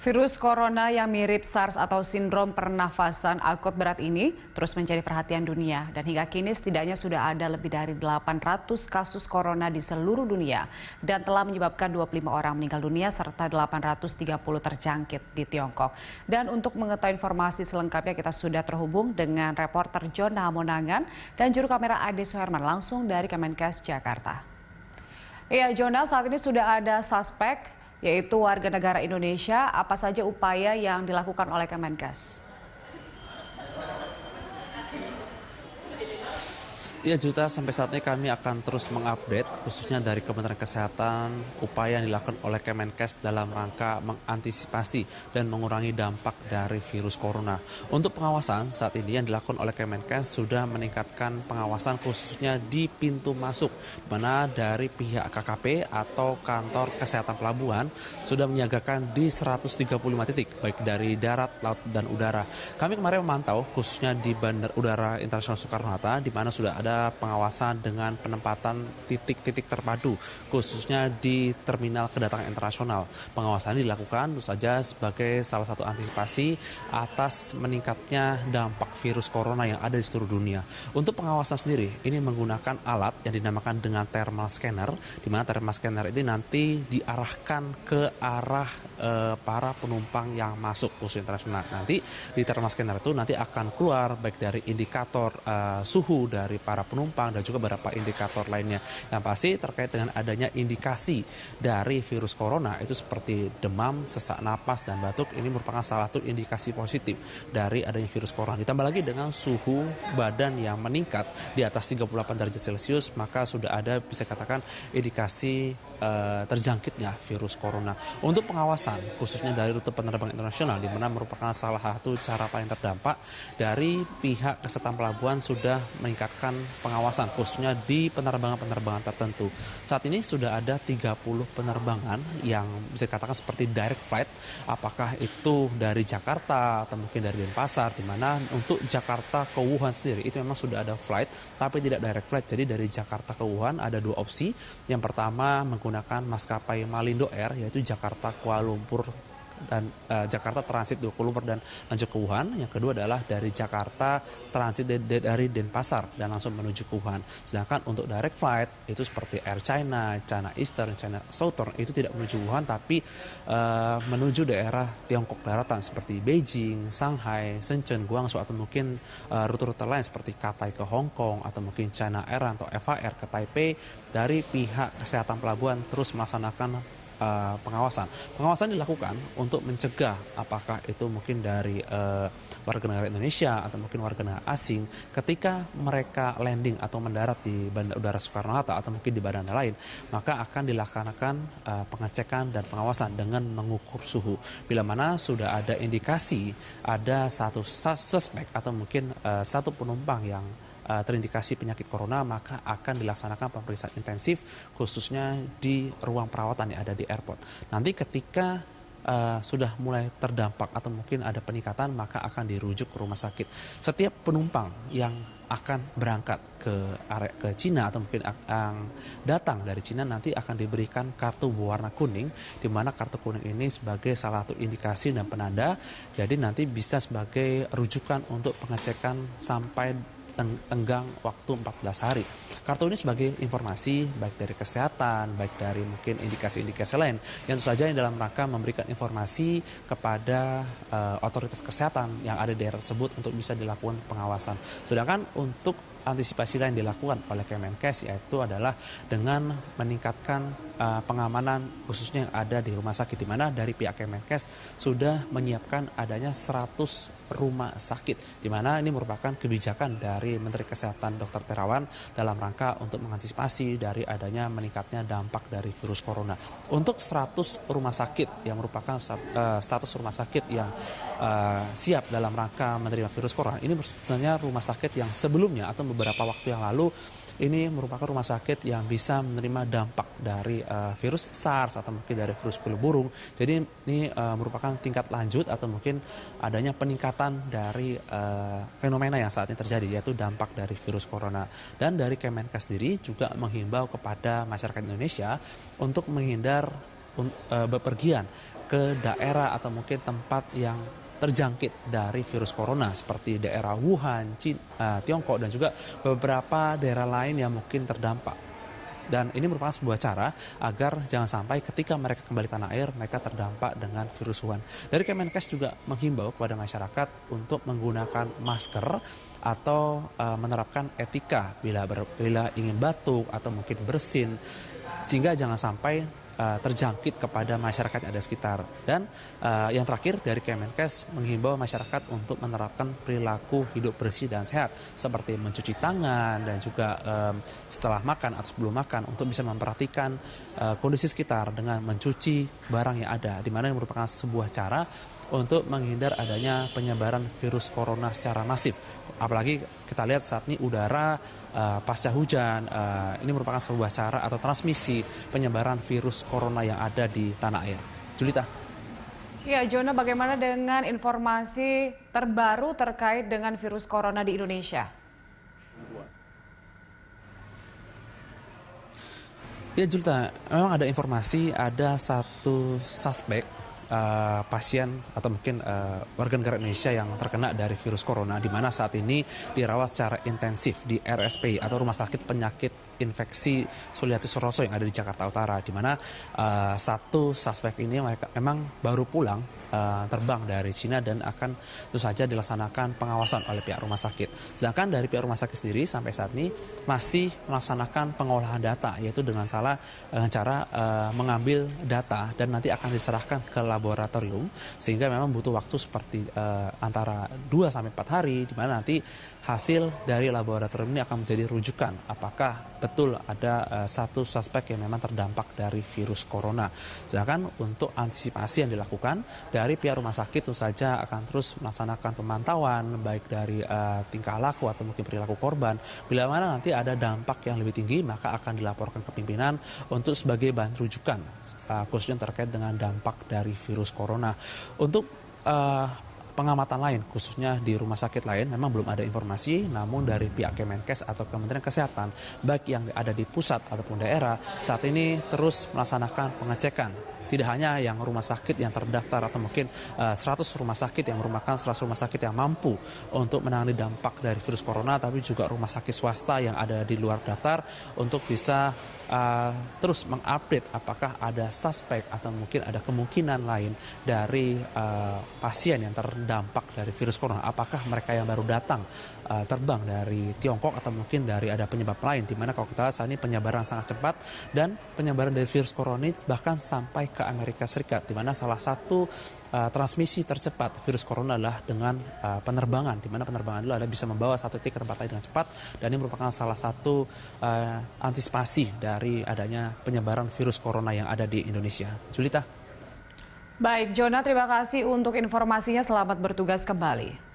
Virus corona yang mirip SARS atau sindrom pernafasan akut berat ini terus menjadi perhatian dunia dan hingga kini setidaknya sudah ada lebih dari 800 kasus corona di seluruh dunia dan telah menyebabkan 25 orang meninggal dunia serta 830 terjangkit di Tiongkok. Dan untuk mengetahui informasi selengkapnya kita sudah terhubung dengan reporter Jona Monangan dan juru kamera Ade Suherman langsung dari Kemenkes Jakarta. Iya, Jona, saat ini sudah ada suspek yaitu warga negara Indonesia. Apa saja upaya yang dilakukan oleh Kemenkes? Ya Juta, sampai saat ini kami akan terus mengupdate khususnya dari Kementerian Kesehatan upaya yang dilakukan oleh Kemenkes dalam rangka mengantisipasi dan mengurangi dampak dari virus corona. Untuk pengawasan saat ini yang dilakukan oleh Kemenkes sudah meningkatkan pengawasan khususnya di pintu masuk, di mana dari pihak KKP atau kantor kesehatan pelabuhan sudah menyiagakan di 135 titik baik dari darat, laut dan udara. Kami kemarin memantau khususnya di Bandara Udara Internasional Soekarno-Hatta di mana sudah ada pengawasan dengan penempatan titik-titik terpadu khususnya di terminal kedatangan internasional. Pengawasan ini dilakukan tentu saja sebagai salah satu antisipasi atas meningkatnya dampak virus corona yang ada di seluruh dunia. Untuk pengawasan sendiri ini menggunakan alat yang dinamakan dengan thermal scanner, di mana thermal scanner ini nanti diarahkan ke arah para penumpang yang masuk khusus internasional. Nanti di thermal scanner itu nanti akan keluar baik dari indikator suhu dari para penumpang dan juga beberapa indikator lainnya. Yang pasti terkait dengan adanya indikasi dari virus corona itu seperti demam, sesak napas dan batuk, ini merupakan salah satu indikasi positif dari adanya virus corona. Ditambah lagi dengan suhu badan yang meningkat di atas 38 derajat Celcius, maka sudah ada bisa katakan indikasi terjangkitnya virus corona. Untuk pengawasan khususnya dari rute penerbangan internasional di mana merupakan salah satu cara paling terdampak, dari pihak kesehatan pelabuhan sudah meningkatkan pengawasan khususnya di penerbangan-penerbangan tertentu. Saat ini sudah ada 30 penerbangan yang bisa dikatakan seperti direct flight, apakah itu dari Jakarta atau mungkin dari Denpasar, di mana untuk Jakarta ke Wuhan sendiri itu memang sudah ada flight tapi tidak direct flight. Jadi dari Jakarta ke Wuhan ada dua opsi. Yang pertama menggunakan maskapai Malindo Air yaitu Jakarta Kuala Lumpur dan Jakarta transit di Kuala Lumpur dan lanjut ke Wuhan. Yang kedua adalah dari Jakarta transit dari Denpasar dan langsung menuju ke Wuhan. Sedangkan untuk direct flight itu seperti Air China, China Eastern, China Southern itu tidak menuju Wuhan tapi menuju daerah Tiongkok daratan seperti Beijing, Shanghai, Shenzhen, Guangzhou atau mungkin rute-rute lain seperti Cathay ke Hong Kong atau mungkin China Air atau Eva Air ke Taipei. Dari pihak kesehatan pelabuhan terus melaksanakan pengawasan. Pengawasan dilakukan untuk mencegah apakah itu mungkin dari warga negara Indonesia atau mungkin warga negara asing ketika mereka landing atau mendarat di Bandara Udara Soekarno-Hatta atau mungkin di bandara lain, maka akan dilaksanakan pengecekan dan pengawasan dengan mengukur suhu. Bila mana sudah ada indikasi ada satu suspek atau mungkin satu penumpang yang terindikasi penyakit corona, maka akan dilaksanakan pemeriksaan intensif khususnya di ruang perawatan yang ada di airport. Nanti ketika sudah mulai terdampak atau mungkin ada peningkatan, maka akan dirujuk ke rumah sakit. Setiap penumpang yang akan berangkat ke Cina atau mungkin yang datang dari Cina nanti akan diberikan kartu berwarna kuning, di mana kartu kuning ini sebagai salah satu indikasi dan penanda, jadi nanti bisa sebagai rujukan untuk pengecekan sampai tenggang waktu 14 hari. Kartu ini sebagai informasi baik dari kesehatan, baik dari mungkin indikasi-indikasi lain yang tentu saja yang dalam rangka memberikan informasi kepada otoritas kesehatan yang ada di daerah tersebut untuk bisa dilakukan pengawasan. Sedangkan untuk antisipasi lain dilakukan oleh Kemenkes yaitu adalah dengan meningkatkan pengamanan khususnya yang ada di rumah sakit, di mana dari pihak Kemenkes sudah menyiapkan adanya 100 rumah sakit, di mana ini merupakan kebijakan dari Menteri Kesehatan Dr. Terawan dalam rangka untuk mengantisipasi dari adanya meningkatnya dampak dari virus corona. Untuk 100 rumah sakit yang merupakan status rumah sakit yang siap dalam rangka menerima virus corona, ini sebenarnya rumah sakit yang sebelumnya atau beberapa waktu yang lalu ini merupakan rumah sakit yang bisa menerima dampak dari virus SARS atau mungkin dari virus flu burung. Jadi ini merupakan tingkat lanjut atau mungkin adanya peningkatan dari fenomena yang saat ini terjadi, yaitu dampak dari virus corona. Dan dari Kemenkes sendiri juga menghimbau kepada masyarakat Indonesia untuk menghindar bepergian ke daerah atau mungkin tempat yang terjangkit dari virus corona seperti daerah Wuhan, Tiongkok dan juga beberapa daerah lain yang mungkin terdampak. Dan ini merupakan sebuah cara agar jangan sampai ketika mereka kembali tanah air, mereka terdampak dengan virus Wuhan. Dari Kemenkes juga menghimbau kepada masyarakat untuk menggunakan masker atau menerapkan etika bila ingin batuk atau mungkin bersin, sehingga jangan sampai terjangkit kepada masyarakat yang ada sekitar. Dan yang terakhir dari Kemenkes menghimbau masyarakat untuk menerapkan perilaku hidup bersih dan sehat seperti mencuci tangan dan juga setelah makan atau sebelum makan untuk bisa memperhatikan kondisi sekitar dengan mencuci barang yang ada, di mana ini merupakan sebuah cara untuk menghindar adanya penyebaran virus corona secara masif. Apalagi kita lihat saat ini udara pasca hujan, ini merupakan sebuah cara atau transmisi penyebaran virus corona yang ada di tanah air. Julita. Ya, Jona, bagaimana dengan informasi terbaru terkait dengan virus corona di Indonesia? Ya, Julita, memang ada informasi ada satu suspek pasien atau mungkin warga negara Indonesia yang terkena dari virus corona, di mana saat ini dirawat secara intensif di RSPI atau Rumah Sakit Penyakit Infeksi Sulianti Saroso yang ada di Jakarta Utara, di mana satu suspek ini mereka memang baru pulang terbang dari Cina dan akan tentu saja dilaksanakan pengawasan oleh pihak rumah sakit. Sedangkan dari pihak rumah sakit sendiri sampai saat ini masih melaksanakan pengolahan data, yaitu dengan cara mengambil data dan nanti akan diserahkan ke laboratorium, sehingga memang butuh waktu seperti antara 2 sampai 4 hari, di mana nanti hasil dari laboratorium ini akan menjadi rujukan apakah betul ada satu suspek yang memang terdampak dari virus corona. Sedangkan untuk antisipasi yang dilakukan dari pihak rumah sakit tentu saja akan terus melaksanakan pemantauan baik dari tingkah laku atau mungkin perilaku korban. Bila mana nanti ada dampak yang lebih tinggi, maka akan dilaporkan ke pimpinan untuk sebagai bahan rujukan khususnya terkait dengan dampak dari virus corona. Untuk pengamatan lain, khususnya di rumah sakit lain, memang belum ada informasi, namun dari pihak Kemenkes atau Kementerian Kesehatan, baik yang ada di pusat ataupun daerah, saat ini terus melaksanakan pengecekan. Tidak hanya yang rumah sakit yang terdaftar atau mungkin 100 rumah sakit yang merupakan 100 rumah sakit yang mampu untuk menangani dampak dari virus corona, tapi juga rumah sakit swasta yang ada di luar daftar untuk bisa terus mengupdate apakah ada suspek atau mungkin ada kemungkinan lain dari pasien yang terdampak dari virus corona. Apakah mereka yang baru datang terbang dari Tiongkok atau mungkin dari ada penyebab lain, di mana kalau kita lihat saat ini penyebaran sangat cepat dan penyebaran dari virus corona ini bahkan sampai ke Amerika Serikat, di mana salah satu transmisi tercepat virus corona adalah dengan penerbangan, di mana penerbangan itu bisa membawa satu titik ke tempat lain dengan cepat, dan ini merupakan salah satu antisipasi dari adanya penyebaran virus corona yang ada di Indonesia. Julita. Baik, Jona, terima kasih untuk informasinya. Selamat bertugas kembali.